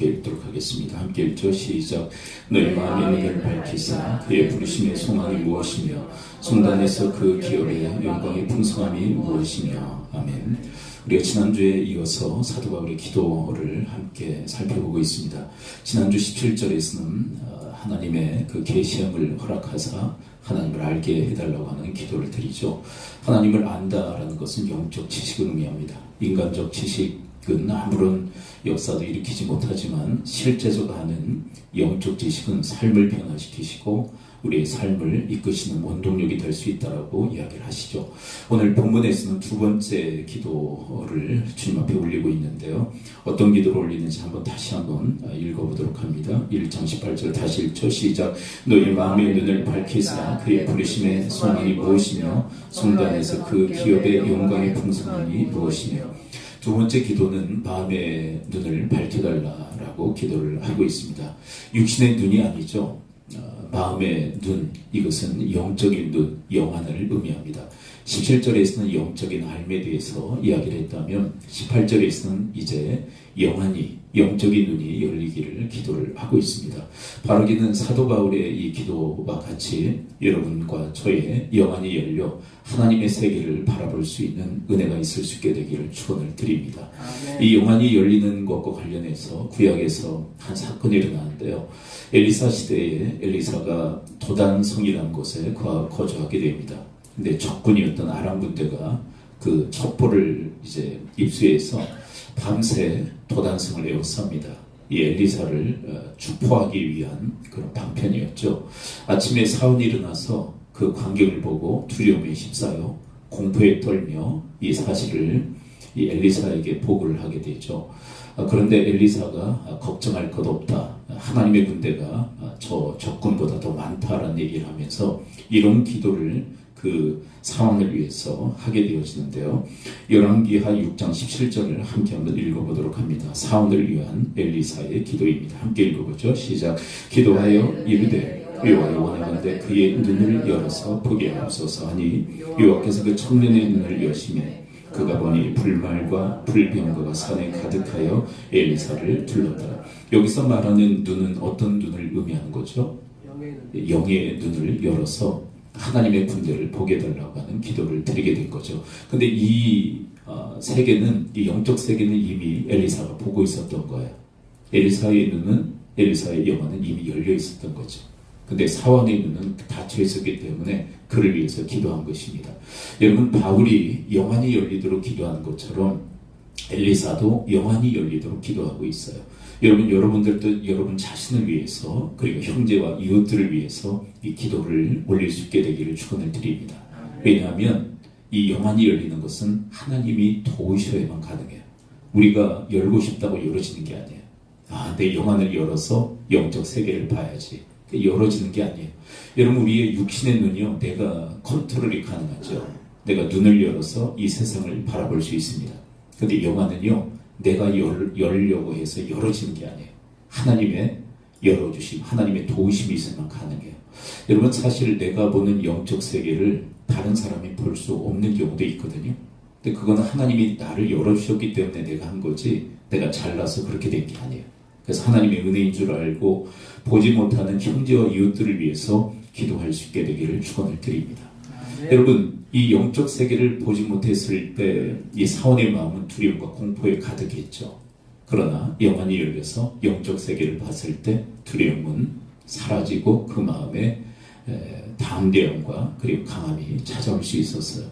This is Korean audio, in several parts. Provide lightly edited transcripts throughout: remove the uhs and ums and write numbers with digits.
읽도록 하겠습니다. 함께 읽죠. 시작. 너희 마음의 눈을 밝히사 그의 부르심의 소망이 무엇이며 성단에서 그 기업의 영광의 풍성함이 무엇이며. 아멘. 우리가 지난주에 이어서 사도 바울의 기도를 함께 살펴보고 있습니다. 지난주 17절에서는 하나님의 그 계시함을 허락하사 하나님을 알게 해달라고 하는 기도를 드리죠. 하나님을 안다라는 것은 영적 지식을 의미합니다. 인간적 지식은 아무런 역사도 일으키지 못하지만 실제적으로 하는 영적 지식은 삶을 변화시키시고 우리의 삶을 이끄시는 원동력이 될 수 있다라고 이야기를 하시죠. 오늘 본문에서는 두 번째 기도를 주님 앞에 올리고 있는데요. 어떤 기도를 올리는지 다시 한번 읽어보도록 합니다. 1장 18절 다시 읽죠. 시작. 너희 마음의 눈을 밝히사 그의 부르심의 소망이 무엇이며 성단에서 그 기업의 영광의 풍성함이 무엇이며. 두 번째 기도는 마음의 눈을 밝혀달라라고 기도를 하고 있습니다. 육신의 눈이 아니죠. 마음의 눈, 이것은 영적인 눈, 영안을 의미합니다. 17절에서는 영적인 삶에 대해서 이야기를 했다면 18절에서는 이제 영안이, 영적인 눈이 열리기를 기도를 하고 있습니다. 바로기는 사도 바울의 이 기도와 같이 여러분과 저의 영안이 열려 하나님의 세계를 바라볼 수 있는 은혜가 있을 수 있게 되기를 축원을 드립니다. 이 영안이 열리는 것과 관련해서 구약에서 한 사건이 일어나는데요. 엘리사 시대에 엘리사가 도단성이라는 곳에 거주하게 됩니다. 근데 적군이었던 아람 군대가 그 첩보를 이제 입수해서 밤새 도단성을 에워쌉니다. 이 엘리사를 축포하기 위한 그런 방편이었죠. 아침에 사원이 일어나서 그 광경을 보고 두려움에 휩싸여 공포에 떨며 이 사실을 이 엘리사에게 보고를 하게 되죠. 그런데 엘리사가 걱정할 것 없다. 하나님의 군대가 저 적군보다 더 많다라는 얘기를 하면서 이런 기도를 그 상황을 위해서 하게 되어지는데요. 열왕기하 6장 17절을 함께 한번 읽어보도록 합니다. 사원을 위한 엘리사의 기도입니다. 함께 읽어보죠. 시작. 기도하여 이르되 여호와여 원하건대 그의 눈을 열어서 보게 하옵소서 하니 여호와께서 그 청년의 눈을 여시매 그가 보니 불말과 불병거가 산에 가득하여 엘리사를 둘렀더라. 여기서 말하는 눈은 어떤 눈을 의미하는 거죠? 영의 눈을 열어서 하나님의 군대를 보게 해달라고 하는 기도를 드리게 된 거죠. 근데 이 세계는, 이 영적 세계는 이미 엘리사가 보고 있었던 거예요. 엘리사의 눈은, 엘리사의 영혼은 이미 열려 있었던 거죠. 근데 사원의 눈은 닫혀 있었기 때문에 그를 위해서 기도한 것입니다. 여러분, 바울이 영안이 열리도록 기도하는 것처럼 엘리사도 영안이 열리도록 기도하고 있어요. 여러분들도 여러분 자신을 위해서 그리고 형제와 이웃들을 위해서 이 기도를 올릴 수 있게 되기를 축원을 드립니다. 왜냐하면 이 영안이 열리는 것은 하나님이 도우셔야만 가능해요. 우리가 열고 싶다고 열어지는 게 아니에요. 내 영안을 열어서 영적 세계를 봐야지. 열어지는 게 아니에요. 여러분, 우리의 육신의 눈이요, 내가 컨트롤이 가능하죠. 내가 눈을 열어서 이 세상을 바라볼 수 있습니다. 근데 영안은요, 내가 열려고 해서 열어지는 게 아니에요. 하나님의 열어주심, 하나님의 도우심이 있으면 가능해요. 여러분, 사실 내가 보는 영적 세계를 다른 사람이 볼 수 없는 경우도 있거든요. 근데 그건 하나님이 나를 열어주셨기 때문에 내가 한 거지, 내가 잘나서 그렇게 된 게 아니에요. 그래서 하나님의 은혜인 줄 알고 보지 못하는 형제와 이웃들을 위해서 기도할 수 있게 되기를 축원을 드립니다. 여러분, 이 영적 세계를 보지 못했을 때 이 사원의 마음은 두려움과 공포에 가득했죠. 그러나 영안이 열려서 영적 세계를 봤을 때 두려움은 사라지고 그 마음에 담대함과 그리고 강함이 찾아올 수 있었어요.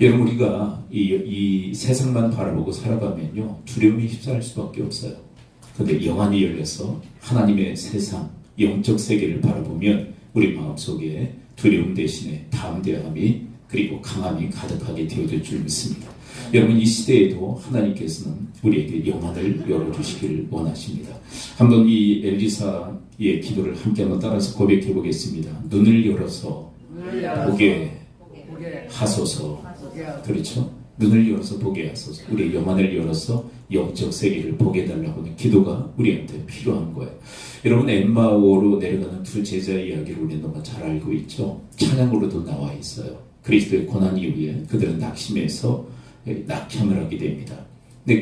여러분, 우리가 이 세상만 바라보고 살아가면요, 두려움이 휩싸일 수밖에 없어요. 근데 영안이 열려서 하나님의 세상, 영적 세계를 바라보면 우리 마음속에 두려움 대신에 담대함이 그리고 강함이 가득하게 되어질 줄 믿습니다. 여러분, 이 시대에도 하나님께서는 우리에게 영안을 열어주시길 원하십니다. 한번 이 엘리사의 기도를 함께 한번 따라서 고백해 보겠습니다. 눈을 열어서 보게 하소서. 그렇죠? 눈을 열어서 보게 하소서. 우리의 영안을 열어서 영적 세계를 보게 해달라고 하는 기도가 우리한테 필요한 거예요. 여러분, 엠마오로 내려가는 두 제자의 이야기를 우리는 너무 잘 알고 있죠. 찬양으로도 나와 있어요. 그리스도의 고난 이후에 그들은 낙심해서 낙향을 하게 됩니다. 근데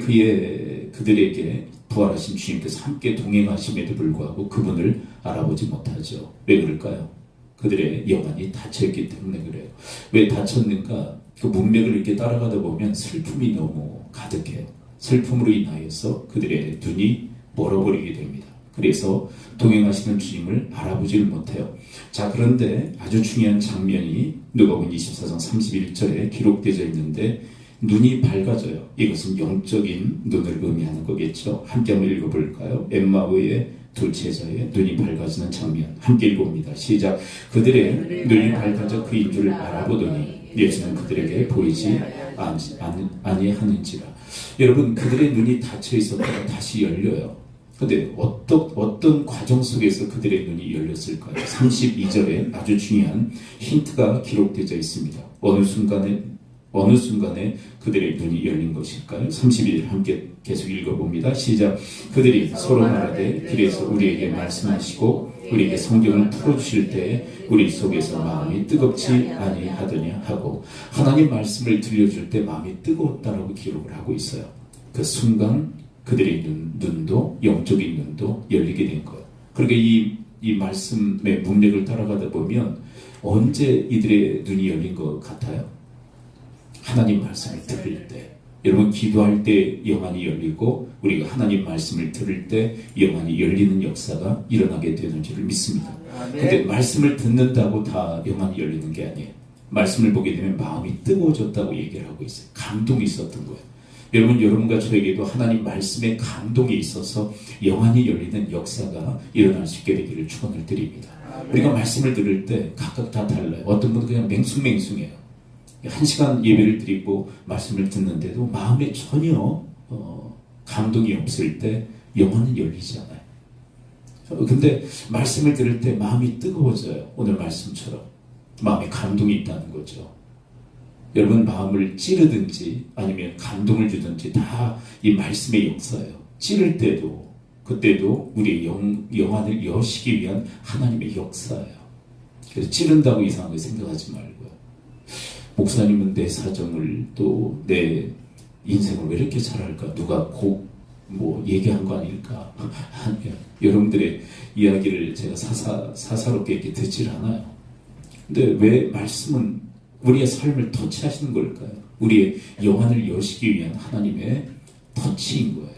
그들에게 부활하신 주님께서 함께 동행하심에도 불구하고 그분을 알아보지 못하죠. 왜 그럴까요? 그들의 영안이 닫혀있기 때문에 그래요. 왜 닫혔는가? 그 문맥을 이렇게 따라가다 보면 슬픔이 너무 가득해요. 슬픔으로 인하여서 그들의 눈이 멀어버리게 됩니다. 그래서 동행하시는 주님을 알아보지를 못해요. 자, 그런데 아주 중요한 장면이 누가복음 24장 31절에 기록되어 있는데 눈이 밝아져요. 이것은 영적인 눈을 의미하는 거겠죠. 함께 한번 읽어볼까요? 엠마오의 두 제자의 눈이 밝아지는 장면 함께 읽어봅니다. 시작. 그들의 눈이 밝아져 그인 줄 알아보더니 예수는 그들에게 보이지 아니하는지라. 여러분, 그들의 눈이 닫혀 있었다가 다시 열려요. 근데 어떤 과정 속에서 그들의 눈이 열렸을까요? 32절에 아주 중요한 힌트가 기록되어 있습니다. 어느 순간에 그들의 눈이 열린 것일까요? 32절 함께 계속 읽어봅니다. 시작. 그들이 서로 말하되 길에서 우리에게 말씀하시고 우리에게 성경을 풀어주실 때 우리 속에서 마음이 뜨겁지 아니하더냐 하고, 하나님 말씀을 들려줄 때 마음이 뜨거웠다라고 기록을 하고 있어요. 그 순간 그들의 눈도, 영적인 눈도 열리게 된 거예요. 그러니까 이 말씀의 문맥을 따라가다 보면 언제 이들의 눈이 열린 것 같아요? 하나님 말씀을 들을 때. 여러분, 기도할 때 영안이 열리고 우리가 하나님 말씀을 들을 때 영안이 열리는 역사가 일어나게 되는 줄을 믿습니다. 근데 말씀을 듣는다고 다 영안이 열리는 게 아니에요. 말씀을 보게 되면 마음이 뜨거워졌다고 얘기를 하고 있어요. 감동이 있었던 거예요. 여러분과 저에게도 하나님 말씀에 감동이 있어서 영안이 열리는 역사가 일어날 수 있게 되기를 축원을 드립니다. 우리가 말씀을 들을 때 각각 다 달라요. 어떤 분은 그냥 맹숭맹숭해요. 1시간 예배를 드리고 말씀을 듣는데도 마음에 전혀 감동이 없을 때 영안은 열리지 않아요. 근데 말씀을 들을 때 마음이 뜨거워져요. 오늘 말씀처럼 마음에 감동이 있다는 거죠. 여러분, 마음을 찌르든지 아니면 감동을 주든지 다 이 말씀의 역사예요. 찌를 때도 그때도 우리의 영안을 여시기 위한 하나님의 역사예요. 그래서 찌른다고 이상하게 생각하지 말고요. 목사님은 내 사정을 또 내 인생을 왜 이렇게 잘할까? 누가 얘기한 거 아닐까? 아니요. 여러분들의 이야기를 제가 사사롭게 이렇게 듣질 않아요. 근데 왜 말씀은 우리의 삶을 터치하시는 걸까요? 우리의 영안을 여시기 위한 하나님의 터치인 거예요.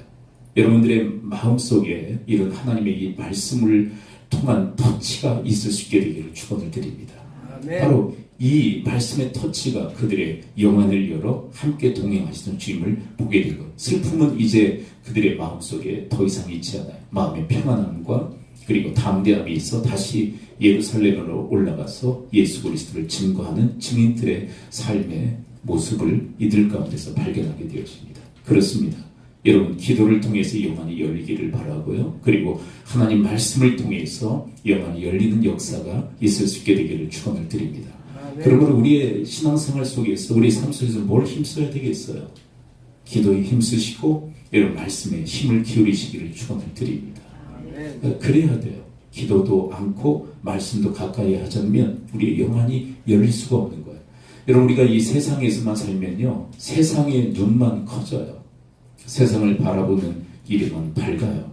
여러분들의 마음속에 이런 하나님의 이 말씀을 통한 터치가 있을 수 있게 되기를 축원을 드립니다. 아멘. 바로 이 말씀의 터치가 그들의 영안을 열어 함께 동행하시는 주님을 보게 된 것. 슬픔은 이제 그들의 마음속에 더 이상 있지 않아요. 마음의 평안함과 그리고 담대함이 있어 다시 예루살렘으로 올라가서 예수 그리스도를 증거하는 증인들의 삶의 모습을 이들 가운데서 발견하게 되었습니다. 그렇습니다. 여러분, 기도를 통해서 영안이 열리기를 바라고요. 그리고 하나님 말씀을 통해서 영안이 열리는 역사가 있을 수 있게 되기를 축원을 드립니다. 그러므로 우리의 신앙생활 속에서 우리 삶 속에서 뭘 힘써야 되겠어요? 기도에 힘쓰시고 여러분 말씀에 힘을 기울이시기를 축원을 드립니다. 그래야 돼요. 기도도 않고 말씀도 가까이 하자면 우리의 영안이 열릴 수가 없는 거예요. 여러분, 우리가 이 세상에서만 살면요, 세상의 눈만 커져요. 세상을 바라보는 이름은 밝아요.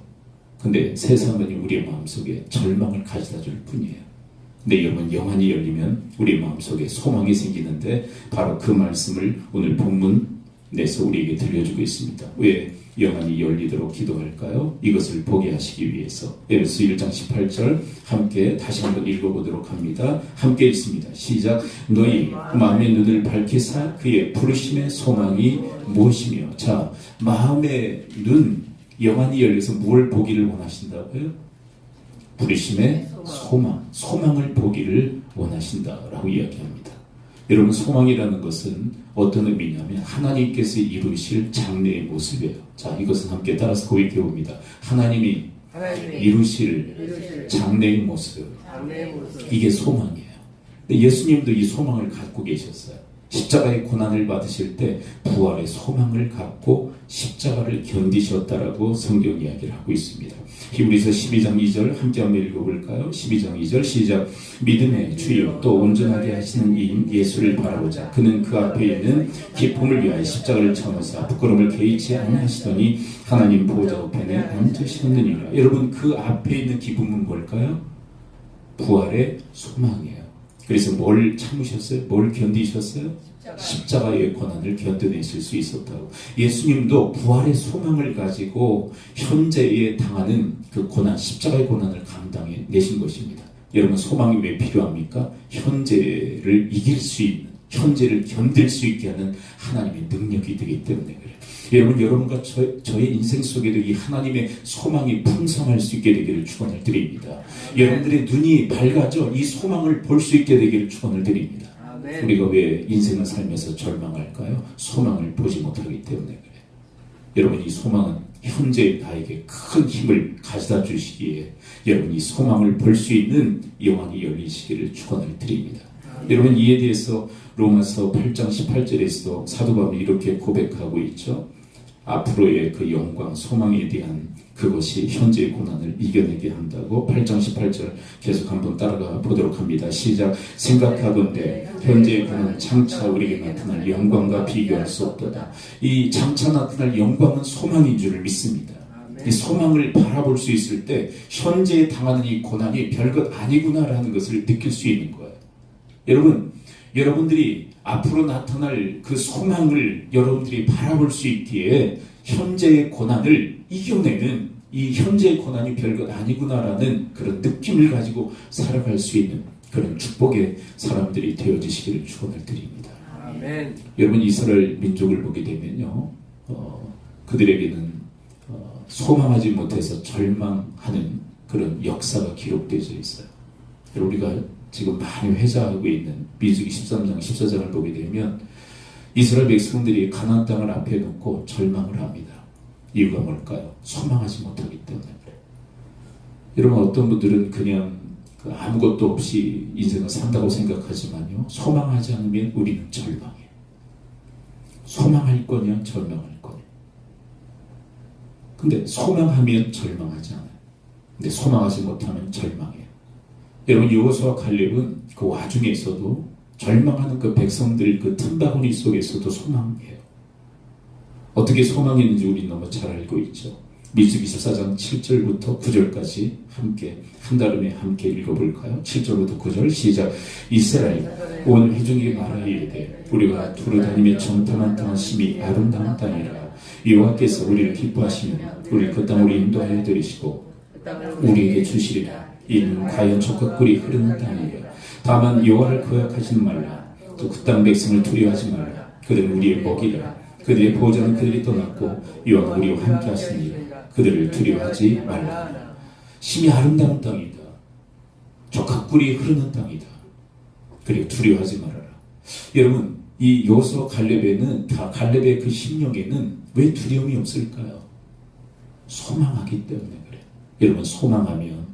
근데 세상은 우리의 마음속에 절망을 가져다 줄 뿐이에요. 근데 여러분, 영안이 열리면 우리 마음속에 소망이 생기는데 바로 그 말씀을 오늘 본문에서 우리에게 들려주고 있습니다. 왜 영안이 열리도록 기도할까요? 이것을 보게 하시기 위해서. 에베소 1장 18절 함께 다시 한번 읽어보도록 합니다. 함께 읽습니다. 시작. 너희 마음의 눈을 밝히사 그의 부르심의 소망이 무엇이며. 자, 마음의 눈, 영안이 열려서 무엇을 보기를 원하신다고요? 부르심의 소망을 보기를 원하신다라고 이야기합니다. 여러분, 소망이라는 것은 어떤 의미냐면 하나님께서 이루실 장래의 모습이에요. 자, 이것은 함께 따라서 고백해 봅니다. 하나님이 이루실 장래의 모습. 이게 소망이에요. 근데 예수님도 이 소망을 갖고 계셨어요. 십자가의 고난을 받으실 때 부활의 소망을 갖고 십자가를 견디셨다라고 성경 이야기를 하고 있습니다. 히브리서 12장 2절 함께 한번 읽어볼까요? 12장 2절 시작. 믿음의 주여 또 온전하게 하시는 이인 예수를 바라보자. 그는 그 앞에 있는 기쁨을 위하여 십자가를 참으사 부끄러움을 개의치 아니하시더니 하나님 보좌 우편에 앉으셨느니라. 여러분, 그 앞에 있는 기쁨은 뭘까요? 부활의 소망이에요. 그래서 뭘 참으셨어요? 뭘 견디셨어요? 십자가의 고난을 견뎌내실 수 있었다고. 예수님도 부활의 소망을 가지고 현재에 당하는 그 고난, 십자가의 고난을 감당해 내신 것입니다. 여러분, 소망이 왜 필요합니까? 현재를 이길 수 있는, 현재를 견딜 수 있게 하는 하나님의 능력이 되기 때문에 그래요. 여러분, 여러분과 저의 인생 속에도 이 하나님의 소망이 풍성할 수 있게 되기를 축원을 드립니다. 여러분들의 눈이 밝아져 이 소망을 볼 수 있게 되기를 축원을 드립니다. 우리가 왜 인생을 살면서 절망할까요? 소망을 보지 못하기 때문에 그래요. 여러분, 이 소망은 현재 나에게 큰 힘을 가져다 주시기에 여러분, 이 소망을 볼 수 있는 영안이 열리시기를 축원을 드립니다. 여러분, 이에 대해서 로마서 8장 18절에서도 사도 바울이 이렇게 고백하고 있죠. 앞으로의 그 영광, 소망에 대한 그것이 현재의 고난을 이겨내게 한다고. 8장 18절 계속 한번 따라가 보도록 합니다. 시작. 생각하건대 현재의 고난은 장차 우리에게 나타날 영광과 비교할 수 없도다. 이 장차 나타날 영광은 소망인 줄을 믿습니다. 이 소망을 바라볼 수 있을 때 현재에 당하는 이 고난이 별것 아니구나라는 것을 느낄 수 있는 거예요. 여러분들이 앞으로 나타날 그 소망을 여러분들이 바라볼 수 있기에 현재의 고난을 이겨내는, 이 현재의 고난이 별것 아니구나라는 그런 느낌을 가지고 살아갈 수 있는 그런 축복의 사람들이 되어지시기를 축원을 드립니다. 아멘. 여러분, 이스라엘 민족을 보게 되면요, 그들에게는 소망하지 못해서 절망하는 그런 역사가 기록되어 있어요. 우리가 지금 많이 회자하고 있는 민수기 13장 14장을 보게 되면 이스라엘 백성들이 가나안 땅을 앞에 놓고 절망을 합니다. 이유가 뭘까요? 소망하지 못하기 때문에 그래요. 여러분, 어떤 분들은 그냥 아무것도 없이 인생을 산다고 생각하지만요, 소망하지 않으면 우리는 절망해요. 소망할 거냐 절망할 거냐. 근데 소망하면 절망하지 않아요. 근데 소망하지 못하면 절망해요. 여러분, 여호수아와 갈렙은 그 와중에서도 절망하는 그 백성들 그 틈바구니 속에서도 소망해요. 어떻게 소망했는지 우리 너무 잘 알고 있죠. 민수기 14장 7절부터 9절까지 함께 한달음에 함께 읽어볼까요? 7절부터 9절 시작. 이스라엘 온 회중이 말하이르되 우리가 두루다니며 정탐한 땅은 심히 아름다운 땅이라. 여호와께서 우리를 기뻐하시면 우리 그 땅으로 인도하여 드리시고 우리에게 주시리라. 이는 과연 젖과 꿀이 흐르는 땅이라. 다만 여호와를 거역하지는 말라. 또 그 땅 백성을 두려워하지 말라. 그들은 우리의 먹이라. 그들의 보호자는 그들이 떠났고 여호와가 우리와 함께 하시니 그들을 두려워하지 말라. 심히 아름다운 땅이다. 젖과 꿀이 흐르는 땅이다. 그리고 두려워하지 말아라. 여러분, 이 여호수아 갈렙에는, 갈렙의 그 심령에는 왜 두려움이 없을까요? 소망하기 때문에 그래요. 여러분, 소망하면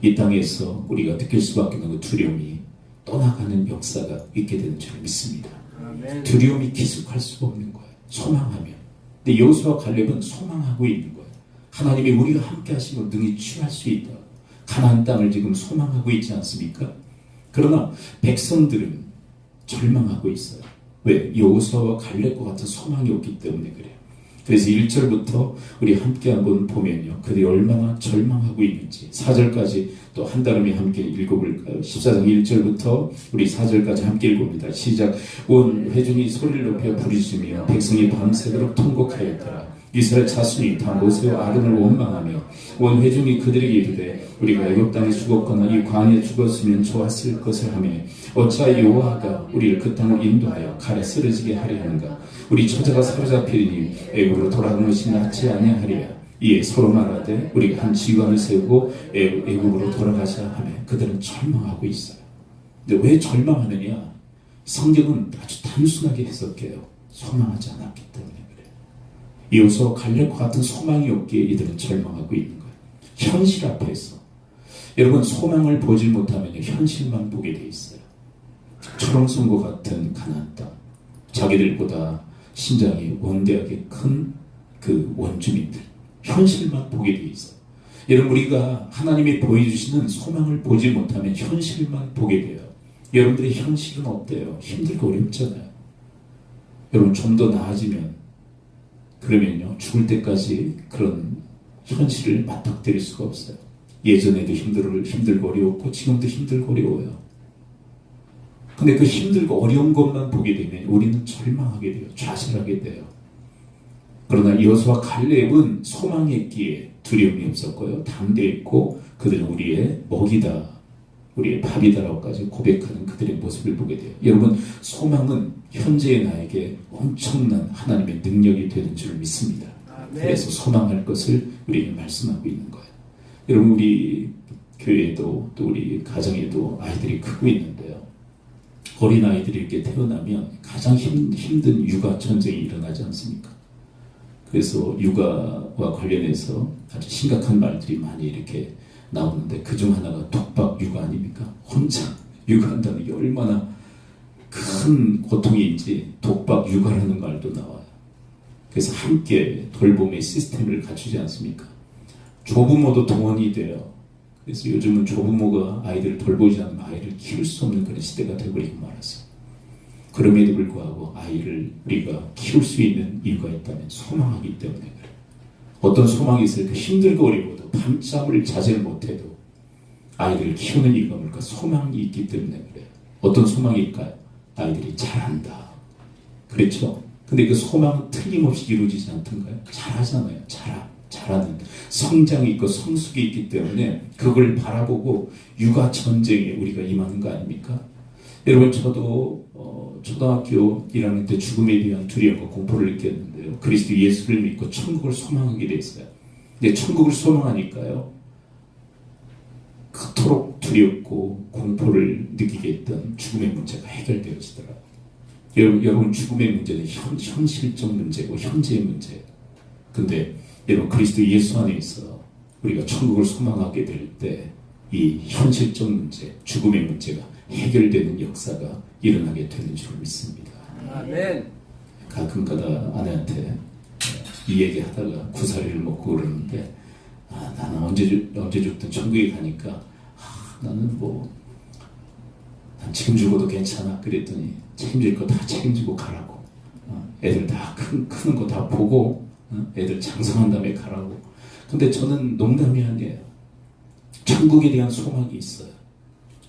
이 땅에서 우리가 느낄 수밖에 없는 그 두려움이 떠나가는 역사가 있게 되는 줄 믿습니다. 아멘. 두려움이 기숙할 수가 없는 거예요. 소망하면. 근데 여호수아와 갈렙은 소망하고 있는 거예요. 하나님이 우리가 함께 하시고 능히 취할 수 있다. 가나안 땅을 지금 소망하고 있지 않습니까? 그러나 백성들은 절망하고 있어요. 왜? 여호수아와 갈렙과 같은 소망이 없기 때문에 그래요. 그래서 1절부터 우리 함께 한번 보면요, 그들이 얼마나 절망하고 있는지 4절까지 또 한달음에 함께 읽어볼까요? 14장 1절부터 우리 4절까지 함께 읽어봅니다. 시작. 온 회중이 소리를 높여 부르짖으며 백성이 밤새도록 통곡하였더라. 이스라엘 자손이 다 모세와 아론을 원망하며 온 회중이 그들에게 이르되 우리가 애굽 땅에 죽었거나 이 광야에 죽었으면 좋았을 것을 하며 어찌하여 여호와가 우리를 그 땅으로 인도하여 칼에 쓰러지게 하려 하는가. 우리 처자가 사로잡히리니 애굽으로 돌아가는 것이 낫지 아니하리라. 이에 서로 말하되 우리가 한 지관을 세우고 애굽으로 돌아가자 하며 그들은 절망하고 있어요. 근데 왜 절망하느냐? 성경은 아주 단순하게 해석해요. 소망하지 않았기 때문에 그래요. 여호수아와 갈렙과 같은 소망이 없기에 이들은 절망하고 있는 거예요. 현실 앞에서. 여러분, 소망을 보지 못하면 현실만 보게 돼 있어요. 초롱성과 같은 가나안 땅, 자기들보다 신장이 원대하게 큰 그 원주민들, 현실만 보게 돼 있어요. 여러분, 우리가 하나님이 보여주시는 소망을 보지 못하면 현실만 보게 돼요. 여러분들의 현실은 어때요? 힘들고 어렵잖아요. 여러분, 좀 더 나아지면, 그러면요, 죽을 때까지 그런 현실을 맞닥뜨릴 수가 없어요. 예전에도 힘들고 어려웠고 지금도 힘들고 어려워요. 근데 그 힘들고 어려운 것만 보게 되면 우리는 절망하게 돼요. 좌절하게 돼요. 그러나 여호수아 갈렙은 소망했기에 두려움이 없었고요. 담대했고 그들은 우리의 먹이다, 우리의 밥이다라고까지 고백하는 그들의 모습을 보게 돼요. 여러분, 소망은 현재의 나에게 엄청난 하나님의 능력이 되는 줄 믿습니다. 그래서 소망할 것을 우리에게 말씀하고 있는 거예요. 여러분, 우리 교회에도 또 우리 가정에도 아이들이 크고 있는데요. 어린 아이들이 이렇게 태어나면 가장 힘든 육아 전쟁이 일어나지 않습니까? 그래서 육아와 관련해서 아주 심각한 말들이 많이 이렇게 나오는데 그중 하나가 독박 육아 아닙니까? 혼자 육아한다는 게 얼마나 큰 고통인지 독박 육아라는 말도 나와요. 그래서 함께 돌봄의 시스템을 갖추지 않습니까? 조부모도 동원이 돼요. 그래서 요즘은 조부모가 아이들을 돌보지 않으면 아이를 키울 수 없는 그런 시대가 되어버리고 말았어요. 그럼에도 불구하고 아이를 우리가 키울 수 있는 이유가 있다면 소망하기 때문에 그래요. 어떤 소망이 있을까? 힘들고 어려워도 밤잠을 자지 못해도 아이들을 키우는 이유가 뭘까? 소망이 있기 때문에 그래요. 어떤 소망일까요? 아이들이 잘한다. 그렇죠? 근데 그 소망은 틀림없이 이루어지지 않던가요? 잘하잖아요. 잘하는 성장이 있고 성숙이 있기 때문에 그걸 바라보고 육아 전쟁에 우리가 임하는 거 아닙니까? 여러분, 저도 초등학교 1학년 때 죽음에 대한 두려움과 공포를 느꼈는데요. 그리스도 예수를 믿고 천국을 소망하게 됐어요. 근데 천국을 소망하니까요, 그토록 두렵고 공포를 느끼게 했던 죽음의 문제가 해결되어지더라고요. 여러분, 죽음의 문제는 현실적 문제고 현재의 문제예요. 근데 여러분, 그리스도 예수 안에 있어 우리가 천국을 소망하게 될 때 이 현실적 문제, 죽음의 문제가 해결되는 역사가 일어나게 되는 줄 믿습니다. 아멘. 가끔가다 아내한테 이 얘기 하다가 구사리를 먹고 그러는데, 나는 언제 죽든 천국에 가니까 나는 난 지금 죽어도 괜찮아. 그랬더니 책임질 거 다 책임지고 가라고. 애들 다 크는 거 다 보고 애들 장성한 다음에 가라고. 근데 저는 농담이 아니에요. 천국에 대한 소망이 있어요.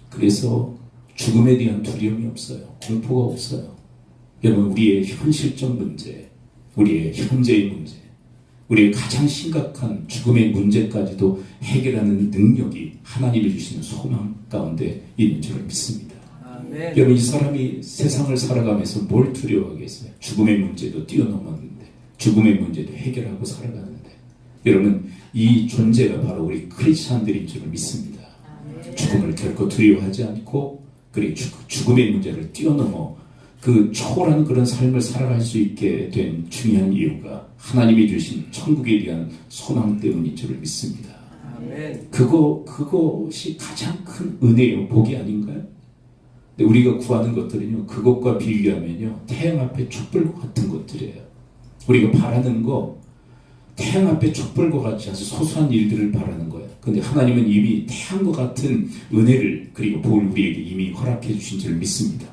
그래서 죽음에 대한 두려움이 없어요. 공포가 없어요. 여러분, 우리의 현실적 문제, 우리의 현재의 문제, 우리의 가장 심각한 죽음의 문제까지도 해결하는 능력이 하나님이 주시는 소망 가운데 있는 줄 믿습니다. 아멘. 여러분, 이 사람이 세상을 살아가면서 뭘 두려워하겠어요? 죽음의 문제도 뛰어넘었는데, 죽음의 문제도 해결하고 살아가는데, 여러분, 이 존재가 바로 우리 크리스찬들인 줄 믿습니다. 죽음을 결코 두려워하지 않고, 그래 죽음의 문제를 뛰어넘어 그 초월한 그런 삶을 살아갈 수 있게 된 중요한 이유가 하나님이 주신 천국에 대한 소망 때문인 줄 믿습니다. 아멘. 그것이 가장 큰 은혜요, 복이 아닌가요? 근데 우리가 구하는 것들은요, 그것과 비교하면요, 태양 앞에 촛불과 같은 것들이에요. 우리가 바라는 거, 태양 앞에 촛불과 같이 아주 소소한 일들을 바라는 거예요. 근데 하나님은 이미 태양과 같은 은혜를 그리고 복을 우리에게 이미 허락해 주신 줄 믿습니다.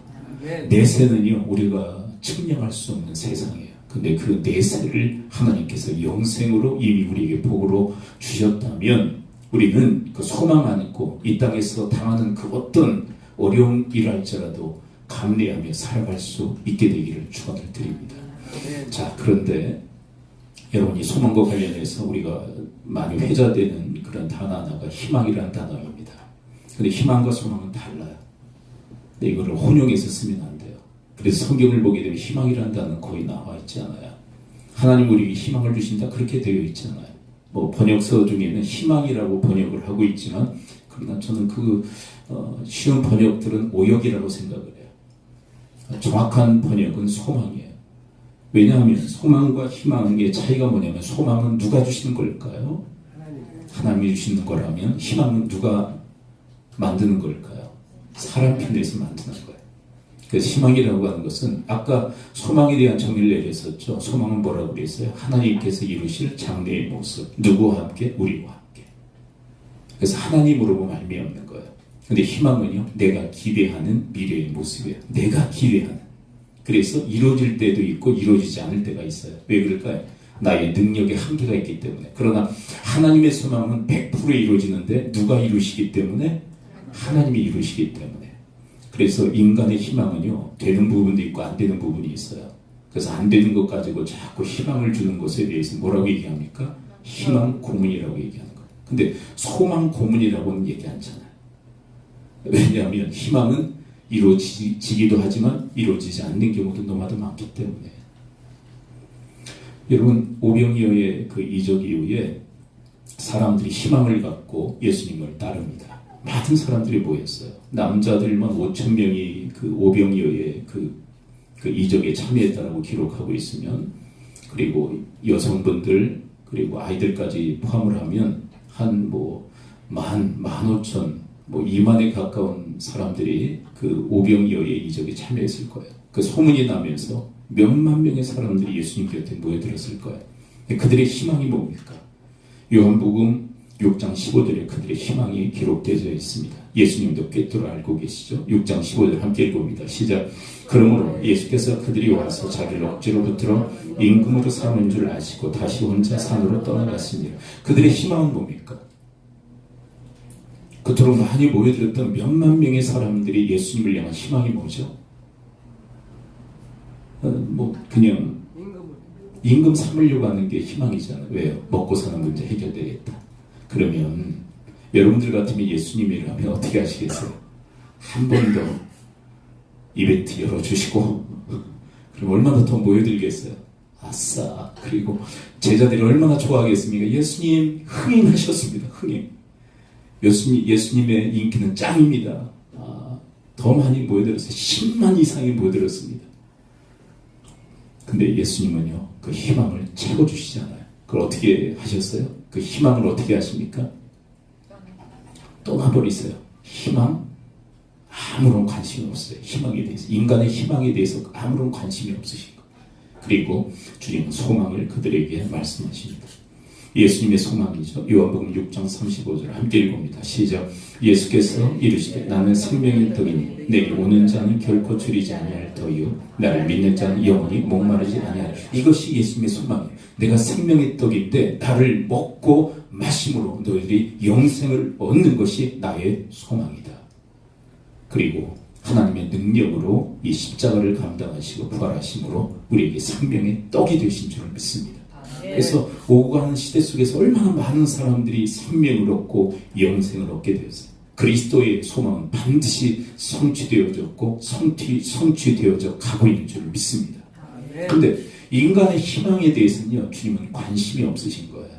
내세는요, 우리가 측량할 수 없는 세상이에요. 근데 그 내세를 하나님께서 영생으로 이미 우리에게 복으로 주셨다면 우리는 그 소망 안고 이 땅에서 당하는 그 어떤 어려움이랄지라도 감내하며 살아갈 수 있게 되기를 축원을 드립니다. 자, 그런데 여러분, 이 소망과 관련해서 우리가 많이 회자되는 그런 단어 하나가 희망이라는 단어입니다. 근데 희망과 소망은 달라요. 근데 이거를 혼용해서 쓰면 안 돼요. 그래서 성경을 보게 되면 희망이라는 단어는 거의 나와 있지 않아요. 하나님 우리에게 희망을 주신다 그렇게 되어 있잖아요. 번역서 중에는 희망이라고 번역을 하고 있지만, 그러나 저는 쉬운 번역들은 오역이라고 생각을 해요. 정확한 번역은 소망이에요. 왜냐하면 소망과 희망의 차이가 뭐냐면, 소망은 누가 주시는 걸까요? 하나님이 주시는 거라면 희망은 누가 만드는 걸까요? 사람 편에서 만드는 거예요. 그래서 희망이라고 하는 것은 아까 소망에 대한 정의를 내렸었죠. 소망은 뭐라고 그랬어요? 하나님께서 이루실 장래의 모습. 누구와 함께? 우리와 함께. 그래서 하나님으로 말미암는 거예요. 근데 희망은요, 내가 기대하는 미래의 모습이에요. 내가 기대하는. 그래서 이루어질 때도 있고 이루어지지 않을 때가 있어요. 왜 그럴까요? 나의 능력에 한계가 있기 때문에. 그러나 하나님의 소망은 100% 이루어지는데 누가 이루시기 때문에? 하나님이 이루시기 때문에. 그래서 인간의 희망은요, 되는 부분도 있고 안 되는 부분이 있어요. 그래서 안 되는 것 가지고 자꾸 희망을 주는 것에 대해서 뭐라고 얘기합니까? 희망 고문이라고 얘기하는 거예요. 근데 소망 고문이라고는 얘기 안 하잖아요. 왜냐하면 희망은 이루어지기도 하지만 이루어지지 않는 경우도 너무나도 많기 때문에. 여러분, 오병이어의 그 이적 이후에 사람들이 희망을 갖고 예수님을 따릅니다. 많은 사람들이 모였어요. 남자들만 5,000명이 그 오병이어의 그 이적에 참여했다라고 기록하고 있으면, 그리고 여성분들 그리고 아이들까지 포함을 하면 한 15,000, 2만에 가까운 사람들이 그 오병이어의 이적에 참여했을 거예요. 그 소문이 나면서 몇만 명의 사람들이 예수님 곁에 모여들었을 거예요. 그들의 희망이 뭡니까? 요한복음 6장 15절에 그들의 희망이 기록되어 있습니다. 예수님도 꿰뚫어 알고 계시죠? 6장 15절 함께 읽어봅니다. 시작. 그러므로 예수께서 그들이 와서 자기를 억지로 붙들어 임금으로 삼은 줄 아시고 다시 혼자 산으로 떠나갔습니다. 그들의 희망은 뭡니까? 그토록 많이 모여들었던 몇만 명의 사람들이 예수님을 향한 희망이 뭐죠? 그냥 임금 삼으려고 하는 게 희망이잖아요. 왜요? 먹고 사는 문제 해결되겠다. 그러면 여러분들 같으면 예수님이라면 어떻게 하시겠어요? 한 번 더 이벤트 열어주시고 그럼 얼마나 더 모여들겠어요? 아싸. 그리고 제자들이 얼마나 좋아하겠습니까? 예수님 흥행하셨습니다. 흥행. 예수님의 인기는 짱입니다. 더 많이 모여들어서 10만 이상이 모여들었습니다. 근데 예수님은요, 그 희망을 채워주시잖아요. 그걸 어떻게 하셨어요? 그 희망을 어떻게 하십니까? 떠나버리세요. 희망? 아무런 관심이 없어요. 희망에 대해서. 인간의 희망에 대해서 아무런 관심이 없으신 거예요. 그리고 주님은 소망을 그들에게 말씀하십니다. 예수님의 소망이죠. 요한복음 6장 35절 함께 읽어봅니다. 시작. 예수께서 이르시되 나는 생명의 떡이니 내게 오는 자는 결코 줄이지 아니할 터이요 나를 믿는 자는 영원히 목마르지 아니하리라. 이것이 예수님의 소망이에요. 내가 생명의 떡인데 나를 먹고 마심으로 너희들이 영생을 얻는 것이 나의 소망이다. 그리고 하나님의 능력으로 이 십자가를 감당하시고 부활하심으로 우리에게 생명의 떡이 되신 줄을 믿습니다. 그래서 오고 가는 시대 속에서 얼마나 많은 사람들이 생명을 얻고 영생을 얻게 되었어요. 그리스도의 소망은 반드시 성취되어졌고 성취되어져 가고 있는 줄 믿습니다. 그런데 인간의 희망에 대해서는요, 주님은 관심이 없으신 거예요.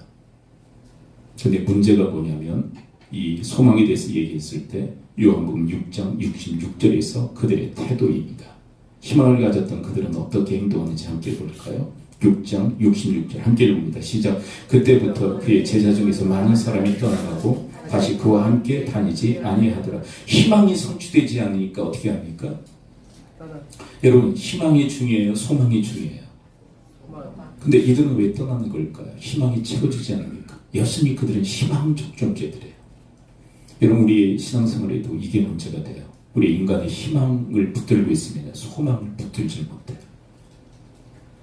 그런데 문제가 뭐냐면 이 소망에 대해서 얘기했을 때 요한복음 6장 66절에서 그들의 태도입니다. 희망을 가졌던 그들은 어떻게 행동하는지 함께 볼까요? 6장 66절 함께 읽습니다. 시작. 그때부터 그의 제자 중에서 많은 사람이 떠나가고 다시 그와 함께 다니지 아니하더라. 희망이 성취되지 않으니까 어떻게 합니까? 여러분, 희망이 중요해요? 소망이 중요해요? 근데 이들은 왜 떠나는 걸까요? 희망이 채워지지 않으니까. 여전히 그들은 희망적 존재들이에요. 여러분, 우리 신앙생활에도 이게 문제가 돼요. 우리 인간의 희망을 붙들고 있으면 소망을 붙들지 못해요.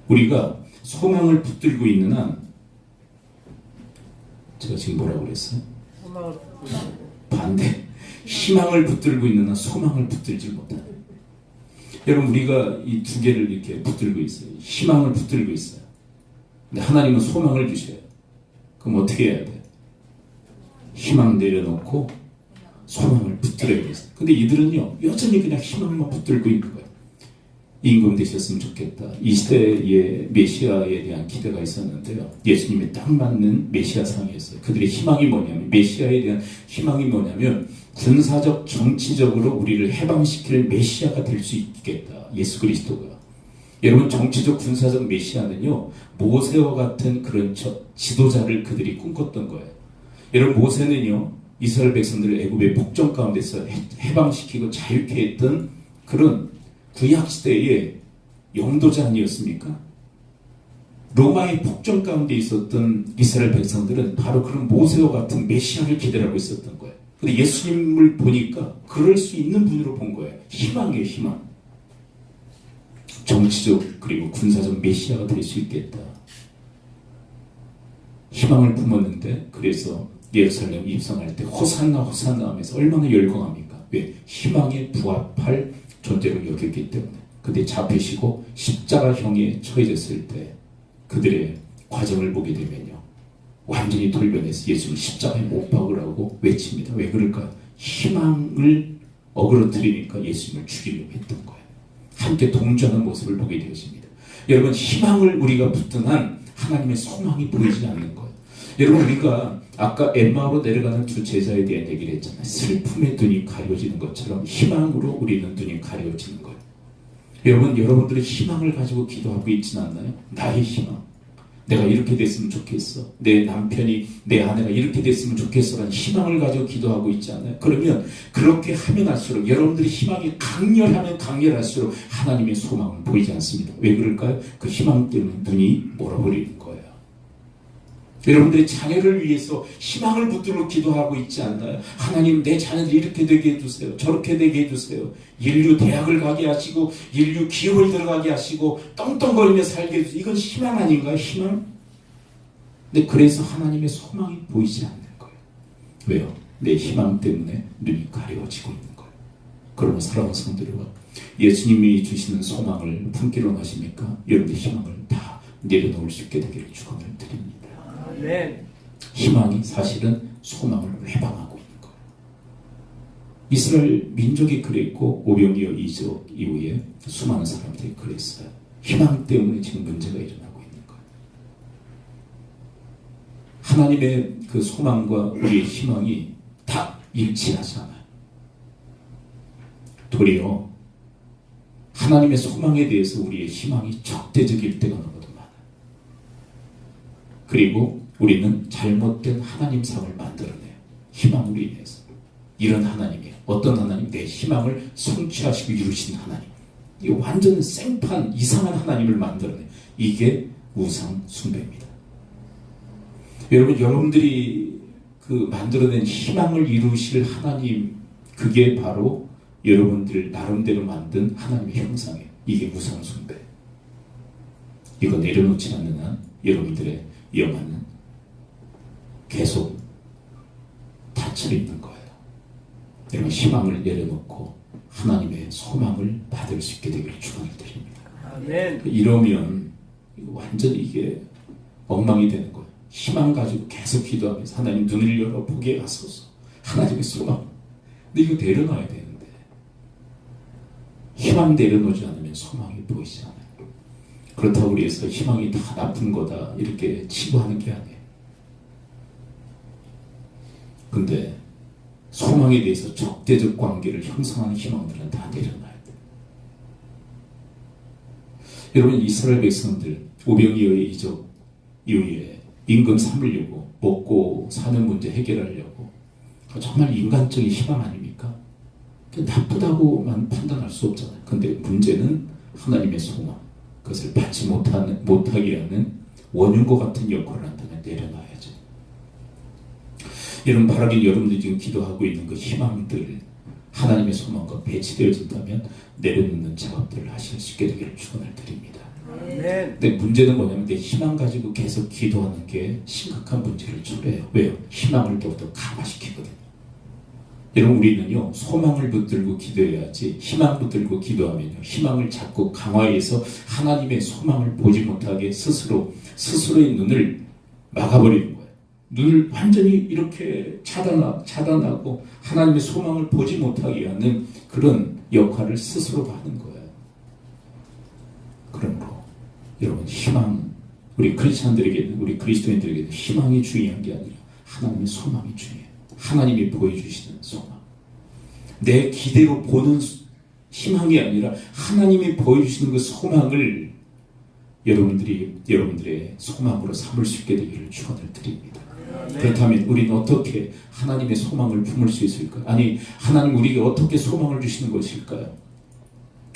우리가 소망을 붙들고 있는 한, 제가 지금 뭐라고 그랬어요? 반대. 희망을 붙들고 있는 한 소망을 붙들지 못해요. 여러분, 우리가 이 두 개를 이렇게 붙들고 있어요. 희망을 붙들고 있어요. 근데 하나님은 소망을 주셔요. 그럼 어떻게 해야 돼요? 희망 내려놓고 소망을 붙들어야 돼요. 근데 이들은요, 여전히 그냥 희망만 붙들고 있는 거예요. 임금 되셨으면 좋겠다. 이 시대에 메시아에 대한 기대가 있었는데요. 예수님이 딱 맞는 메시아상이었어요. 그들의 희망이 뭐냐면, 메시아에 대한 희망이 뭐냐면 군사적, 정치적으로 우리를 해방시킬 메시아가 될 수 있겠다. 예수 그리스도가. 여러분, 정치적, 군사적 메시아는요, 모세와 같은 그런 지도자를 그들이 꿈꿨던 거예요. 여러분, 모세는요, 이스라엘 백성들을 애굽의 복종 가운데서 해방시키고 자유케 했던 그런 구약시대의 영도자 아니었습니까? 로마의 폭정 가운데 있었던 이스라엘 백성들은 바로 그런 모세와 같은 메시아를 기대하고 있었던 거예요. 근데 예수님을 보니까 그럴 수 있는 분으로 본 거예요. 희망이에요, 희망. 정치적 그리고 군사적 메시아가 될 수 있겠다. 희망을 품었는데 그래서 예루살렘 입성할 때 호산나 호산나 하면서 얼마나 열광합니까? 왜? 희망에 부합할 존재로 여겼기 때문에. 근데 잡히시고 십자가형에 처해졌을 때 그들의 과정을 보게 되면요, 완전히 돌변해서 예수를 십자가에 못 박으라고 외칩니다. 왜 그럴까요? 희망을 어그러뜨리니까 예수님을 죽이려고 했던 거예요. 함께 동조하는 모습을 보게 되었습니다. 여러분, 희망을 우리가 붙든 한 하나님의 소망이 보이지 않는 거예요. 여러분, 우리가 아까 엠마오로 내려가는 두 제자에 대한 얘기를 했잖아요. 슬픔의 눈이 가려지는 것처럼 희망으로 우리는 눈이 가려지는 거예요. 여러분, 여러분들의 희망을 가지고 기도하고 있지는 않나요? 나의 희망. 내가 이렇게 됐으면 좋겠어. 내 남편이, 내 아내가 이렇게 됐으면 좋겠어라는 희망을 가지고 기도하고 있지 않나요? 그러면 그렇게 하면 할수록 여러분들의 희망이 강렬하면 강렬할수록 하나님의 소망은 보이지 않습니다. 왜 그럴까요? 그 희망 때문에 눈이 멀어버리는 거예요. 여러분들의 자녀를 위해서 희망을 붙들고 기도하고 있지 않나요? 하나님, 내 자녀들 이렇게 되게 해주세요. 저렇게 되게 해주세요. 인류 대학을 가게 하시고 인류 기업을 들어가게 하시고 떵떵거리며 살게 해주세요. 이건 희망 아닌가요? 희망? 근데 그래서 하나님의 소망이 보이지 않는 거예요. 왜요? 내 희망 때문에 눈이 가려워지고 있는 거예요. 그러면 사랑하는 성도들, 예수님이 주시는 소망을 품기로 하십니까? 여러분의 희망을 다 내려놓을 수 있게 되기를 축원을 드립니다. 아멘. 희망이 사실은 소망을 회방하고 있는 거예요. 이스라엘 민족이 그랬고 오병이어 이적 이후에 수많은 사람들이 그랬어요. 희망 때문에 지금 문제가 일어나고 있는 거예요. 하나님의 그 소망과 우리의 희망이 다 일치하잖아요. 도리어 하나님의 소망에 대해서 우리의 희망이 적대적일 때가 너무도 많아요. 그리고 우리는 잘못된 하나님상을 만들어내요. 희망으로 인해서. 이런 하나님이에요. 어떤 하나님? 내 희망을 성취하시고 이루신 하나님. 이 완전 생판 이상한 하나님을 만들어내요. 이게 우상 숭배입니다. 여러분, 여러분들이 그 만들어낸 희망을 이루실 하나님, 그게 바로 여러분들 나름대로 만든 하나님의 형상이에요. 이게 우상 숭배. 이거 내려놓지 않는 한 여러분들의 영혼은 계속 닫혀 있는 거예요. 여러분, 희망을 내려놓고 하나님의 소망을 받을 수 있게 되기를 축원을 드립니다. 아멘. 이러면 완전히 이게 엉망이 되는 거예요. 희망 가지고 계속 기도하면서 하나님 눈을 열어 보게 하소서. 하나님의 소망. 근데 이거 내려놔야 되는데 희망 내려놓지 않으면 소망이 보이지 않아요. 그렇다고 해서 희망이 다 나쁜 거다 이렇게 치부하는 게 아니에요. 근데 소망에 대해서 적대적 관계를 형성하는 희망들은 다 내려놔야 돼요. 여러분, 이스라엘 백성들 오병이어의 이적 이후에 임금 삼으려고 먹고 사는 문제 해결하려고 정말 인간적인 희망 아닙니까? 나쁘다고만 판단할 수 없잖아요. 근데 문제는 하나님의 소망, 그것을 받지 못하게 하는 원흉과 같은 역할을 한다면 내려놔야죠. 여러분, 바라긴 여러분들이 지금 기도하고 있는 그 희망들, 하나님의 소망과 배치되어진다면 내려놓는 작업들을 하실 수 있게 되기를 축원을 드립니다. 아멘. 근데 문제는 뭐냐면 내 희망 가지고 계속 기도하는 게 심각한 문제를 초래해요. 왜요? 희망을 더 강화시키거든요. 여러분, 우리는요, 소망을 붙들고 기도해야지 희망 붙들고 기도하면요, 희망을 자꾸 강화해서 하나님의 소망을 보지 못하게 스스로의 눈을 막아버리는 거예요. 눈을 완전히 이렇게 차단하고 하나님의 소망을 보지 못하게 하는 그런 역할을 스스로가 하는 거예요. 그러므로 여러분, 희망, 우리 크리스찬들에게는, 우리 그리스도인들에게는 희망이 중요한 게 아니라 하나님의 소망이 중요해요. 하나님이 보여주시는 소망. 내 기대로 보는 희망이 아니라 하나님이 보여주시는 그 소망을 여러분들의 소망으로 삼을 수 있게 되기를 축원을 드립니다. 그렇다면 우리는 어떻게 하나님의 소망을 품을 수 있을까요? 아니, 하나님 우리에게 어떻게 소망을 주시는 것일까요?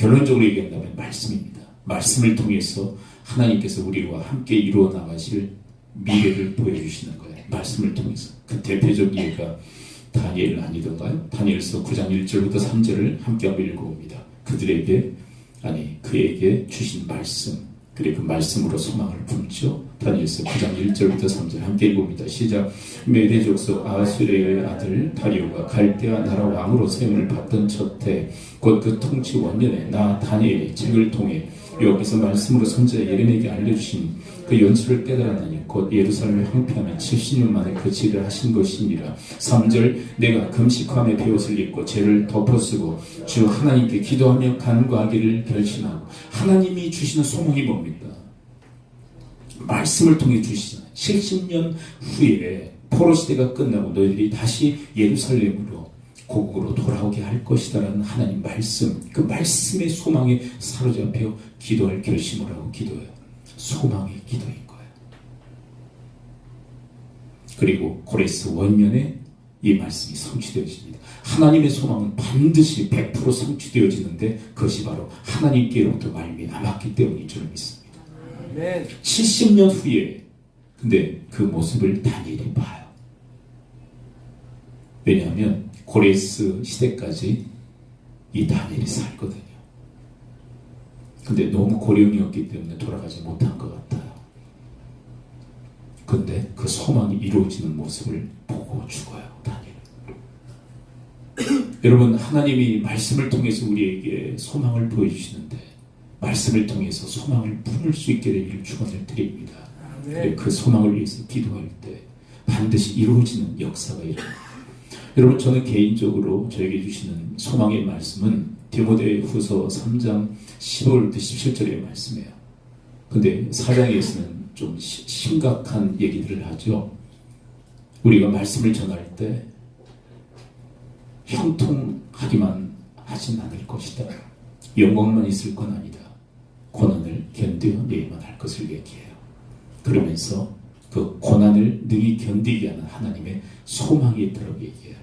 결론적으로 얘기한다면 말씀입니다. 말씀을 통해서 하나님께서 우리와 함께 이루어 나가실 미래를 보여주시는 거예요. 말씀을 통해서. 그 대표적 예가 다니엘 아니던가요? 다니엘서 9장 1절부터 3절을 함께 한번 읽어봅니다. 그에게 주신 말씀, 그리고 그 말씀으로 소망을 품죠. 다니엘서 9장 1절부터 3절 함께 읽어봅니다. 시작. 메대 족속 아수르의 아들 다리오가 갈대아 나라 왕으로 세움을 받던 첫해 곧 그 통치 원년에 나 다니엘의 책을 통해 여호와께서 말씀으로 선지자 예레미야에게 알려주신 그 연수를 깨달았느니 곧 예루살렘을 황폐하면 70년 만에 그 지를 하신 것이니라. 3절 내가 금식함에 베옷을 입고 죄를 덮어쓰고 주 하나님께 기도하며 간구하기를 결심하고. 하나님이 주시는 소망이 뭡니까? 말씀을 통해 주시잖아요. 70년 후에 포로 시대가 끝나고 너희들이 다시 예루살렘으로 고국으로 돌아오게 할 것이다라는 하나님 말씀, 그 말씀의 소망에 사로잡혀 기도할 결심을 하고 기도해요. 소망의 기도인 거예요. 그리고 고레스 원년에 이 말씀이 성취되어집니다. 하나님의 소망은 반드시 100% 성취되어지는데 그것이 바로 하나님께로부터 말미암았기 때문인 줄 믿습니다. 70년 후에 근데 그 모습을 다니엘이 봐요. 왜냐하면 고레스 시대까지 이 다니엘이 살거든요. 근데 너무 고령이었기 때문에 돌아가지 못한 것 같아요. 근데 그 소망이 이루어지는 모습을 보고 죽어요, 다니엘. 여러분, 하나님이 말씀을 통해서 우리에게 소망을 보여주시는데 말씀을 통해서 소망을 품을 수 있게 되기를 축원을 드립니다. 그 소망을 위해서 기도할 때 반드시 이루어지는 역사가 일어납니다. 여러분, 저는 개인적으로 저에게 주시는 소망의 말씀은 디모데후서 3장 15절부터 17절의 말씀이에요. 근데 4장에서는 좀 심각한 얘기들을 하죠. 우리가 말씀을 전할 때 형통하기만 하진 않을 것이다. 영광만 있을 건 아니다. 고난을 견뎌 내야만 할 것을 얘기해요. 그러면서 그 고난을 능히 견디게 하는 하나님의 소망이 있다고 얘기해요.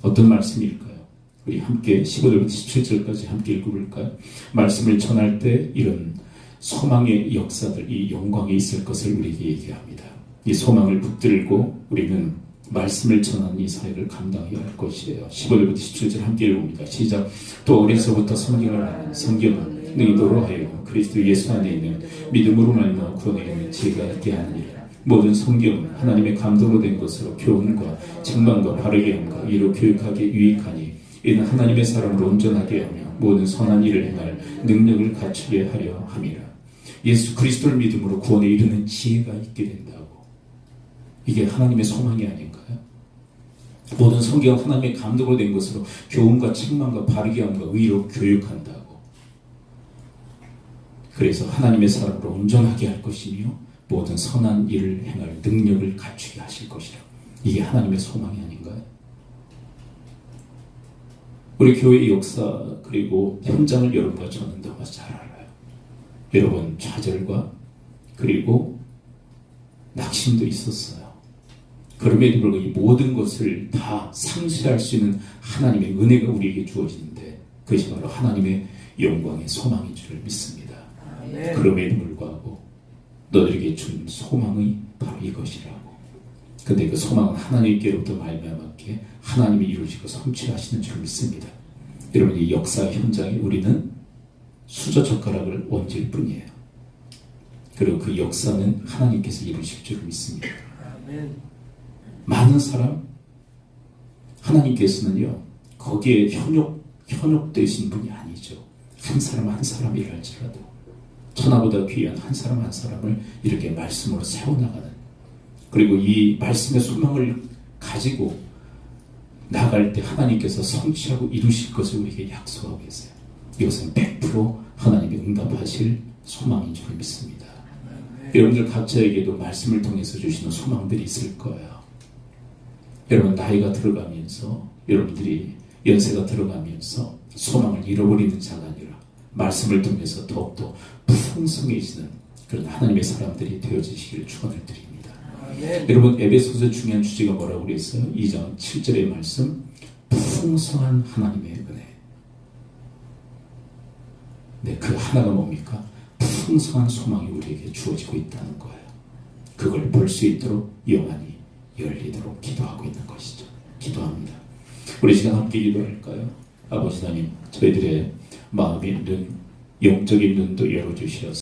어떤 말씀일까요? 우리 함께 15절부터 17절까지 함께 읽어볼까요? 말씀을 전할 때 이런 소망의 역사들, 이 영광이 있을 것을 우리에게 얘기합니다. 이 소망을 붙들고 우리는 말씀을 전하는 이 사역을 감당해야 할 것이에요. 15절부터 17절 함께 읽어봅니다. 시작. 또 어려서부터 성경은 능히도로 하여 그리스도 예수 안에 있는 믿음으로 말미암아 구원에 있는 지혜가 있게 하느니라. 모든 성경은 하나님의 감동으로 된 것으로 교훈과 책망과 바르게 함과 이로 교육하게 유익하니 이는 하나님의 사람을 온전하게 하며 모든 선한 일을 행할 능력을 갖추게 하려 함이라. 예수 그리스도를 믿음으로 구원에 이르는 지혜가 있게 된다고. 이게 하나님의 소망이 아닌가요? 모든 성경은 하나님의 감동으로 된 것으로 교훈과 책망과 바르게 함과 의로 교육한다고. 그래서 하나님의 사람으로 온전하게 할 것이며 모든 선한 일을 행할 능력을 갖추게 하실 것이라. 이게 하나님의 소망이 아닌가요? 우리 교회의 역사 그리고 현장을 여러분과 저는 너무 잘 알아요. 여러분 좌절과 그리고 낙심도 있었어요. 그럼에도 불구하고 이 모든 것을 다 상쇄할 수 있는 하나님의 은혜가 우리에게 주어지는데 그것이 바로 하나님의 영광의 소망인 줄 믿습니다. 그럼에도 불구하고 너들에게 준 소망이 바로 이것이라고. 근데 그 소망은 하나님께로부터 말미암았기에 하나님이 이루시고 성취하시는 줄 믿습니다. 여러분, 이 역사 현장에 우리는 수저 젓가락을 얹을 뿐이에요. 그리고 그 역사는 하나님께서 이루실 줄 믿습니다. 많은 사람, 하나님께서는요 거기에 현혹되신 분이 아니죠. 한 사람 한 사람이랄지라도 천하보다 귀한 한 사람 한 사람을 이렇게 말씀으로 세워나가는, 그리고 이 말씀의 소망을 가지고 나갈 때 하나님께서 성취하고 이루실 것을 우리에게 약속하고 계세요. 이것은 100% 하나님이 응답하실 소망인 줄 믿습니다. 여러분들 각자에게도 말씀을 통해서 주시는 소망들이 있을 거예요. 여러분 나이가 들어가면서, 여러분들이 연세가 들어가면서 소망을 잃어버리는 자가 아니라 말씀을 통해서 더욱더 풍성해지는 그런 하나님의 사람들이 되어지시기를 축원을 드립니다. 여러분 에베소서 중요한 주제가 뭐라고 그랬어요? 2장 7절의 말씀, 풍성한 하나님의 은혜. 네, 그 하나가 뭡니까? 풍성한 소망이 우리에게 주어지고 있다는 거예요. 그걸 볼 수 있도록 영안이 열리도록 기도하고 있는 것이죠. 기도합니다. 우리 시간 함께 기도할까요? 아버지 하나님, 저희들의 마음의 눈, 영적인 눈도 열어주시어서